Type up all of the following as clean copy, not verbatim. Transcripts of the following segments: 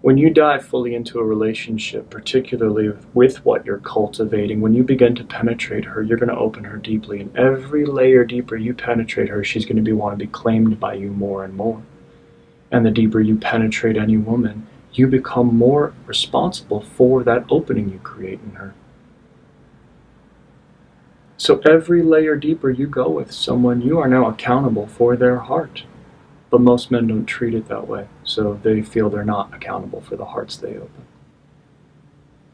When you dive fully into a relationship, particularly with what you're cultivating, when you begin to penetrate her, you're going to open her deeply. And every layer deeper you penetrate her, she's going to want to be claimed by you more and more. And the deeper you penetrate any woman, you become more responsible for that opening you create in her. So every layer deeper you go with someone, you are now accountable for their heart. But most men don't treat it that way, so they feel they're not accountable for the hearts they open.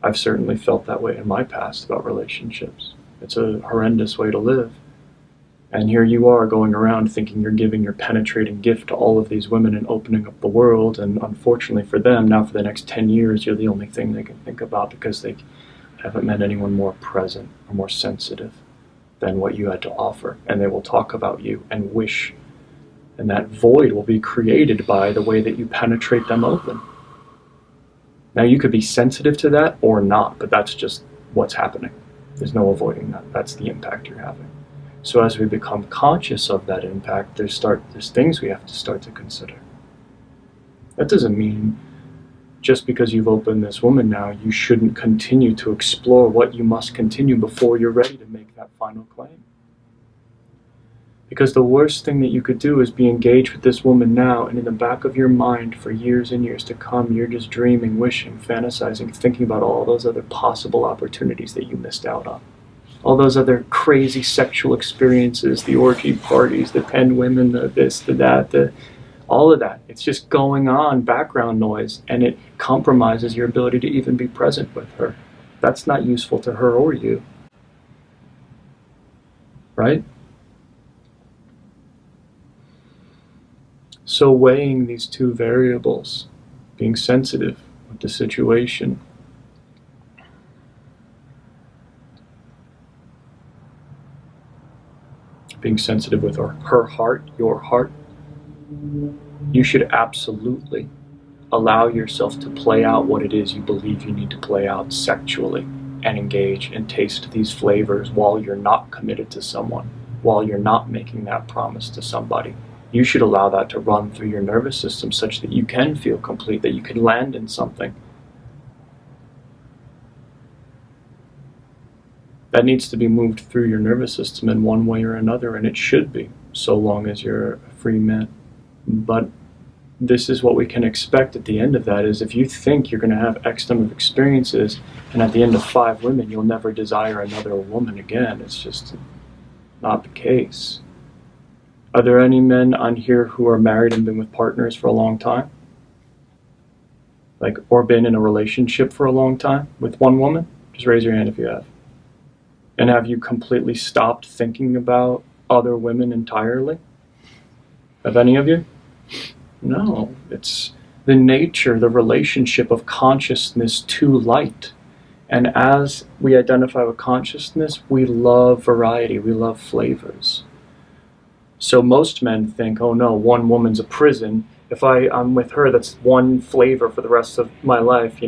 I've certainly felt that way in my past about relationships. It's a horrendous way to live. And here you are going around thinking you're giving your penetrating gift to all of these women and opening up the world, and unfortunately for them, now for the next 10 years, you're the only thing they can think about because they haven't met anyone more present or more sensitive than what you had to offer. And they will talk about you and wish, and that void will be created by the way that you penetrate them open. Now you could be sensitive to that or not, but that's just what's happening. There's no avoiding that. That's the impact you're having. So as we become conscious of that impact, there's things we have to start to consider. That doesn't mean just because you've opened this woman now, you shouldn't continue to explore what you must continue before you're ready to make that final claim. Because the worst thing that you could do is be engaged with this woman now, and in the back of your mind for years and years to come, you're just dreaming, wishing, fantasizing, thinking about all those other possible opportunities that you missed out on. All those other crazy sexual experiences, the orgy parties, the 10 women, the this, the that, all of that. It's just going on, background noise, and it compromises your ability to even be present with her. That's not useful to her or you. Right? So weighing these two variables, being sensitive with the situation, being sensitive with her heart, your heart, you should absolutely allow yourself to play out what it is you believe you need to play out sexually and engage and taste these flavors while you're not committed to someone, while you're not making that promise to somebody. You should allow that to run through your nervous system such that you can feel complete, that you can land in something. That needs to be moved through your nervous system in one way or another, and it should be, so long as you're a free man. But this is what we can expect at the end of that, is if you think you're going to have X number of experiences, and at the end of 5 women, you'll never desire another woman again. It's just not the case. Are there any men on here who are married and been with partners for a long time? Or been in a relationship for a long time with one woman? Just raise your hand if you have. And have you completely stopped thinking about other women entirely? Have any of you? No. It's the nature, the relationship of consciousness to light. And as we identify with consciousness, we love variety, we love flavors. So most men think, oh no, one woman's a prison. If I'm with her, that's one flavor for the rest of my life,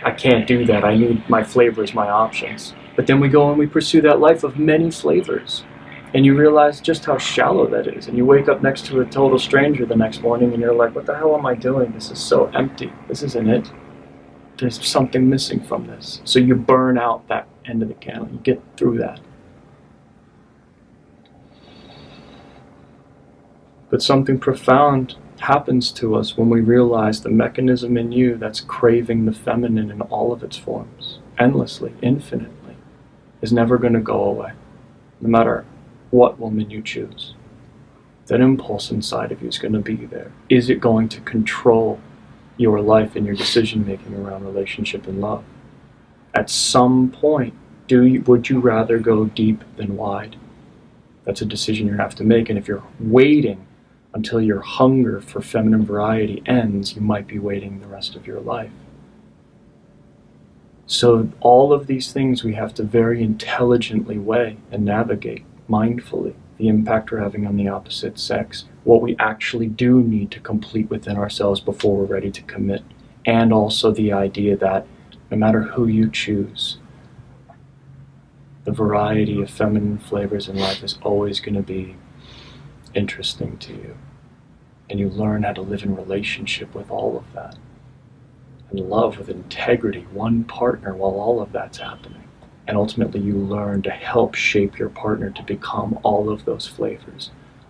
I can't do that. I need my flavors, my options. But then we go and we pursue that life of many flavors. And you realize just how shallow that is. And you wake up next to a total stranger the next morning and you're like, what the hell am I doing? This is so empty. This isn't it. There's something missing from this. So you burn out that end of the candle. You get through that. But something profound happens to us when we realize the mechanism in you that's craving the feminine in all of its forms, endlessly, infinitely, is never going to go away, no matter what woman you choose. That impulse inside of you is going to be there. Is it going to control your life and your decision-making around relationship and love? At some point, would you rather go deep than wide? That's a decision you have to make, and if you're waiting until your hunger for feminine variety ends, you might be waiting the rest of your life. So all of these things we have to very intelligently weigh and navigate mindfully. The impact we're having on the opposite sex, what we actually do need to complete within ourselves before we're ready to commit, and also the idea that no matter who you choose, the variety of feminine flavors in life is always going to be interesting to you. And you learn how to live in relationship with all of that. and love with integrity, one partner while all of that's happening. And ultimately, you learn to help shape your partner to become all of those flavors,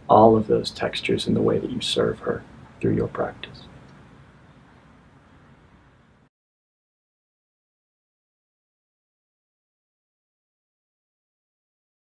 all of those textures in the way that you serve her through your practice.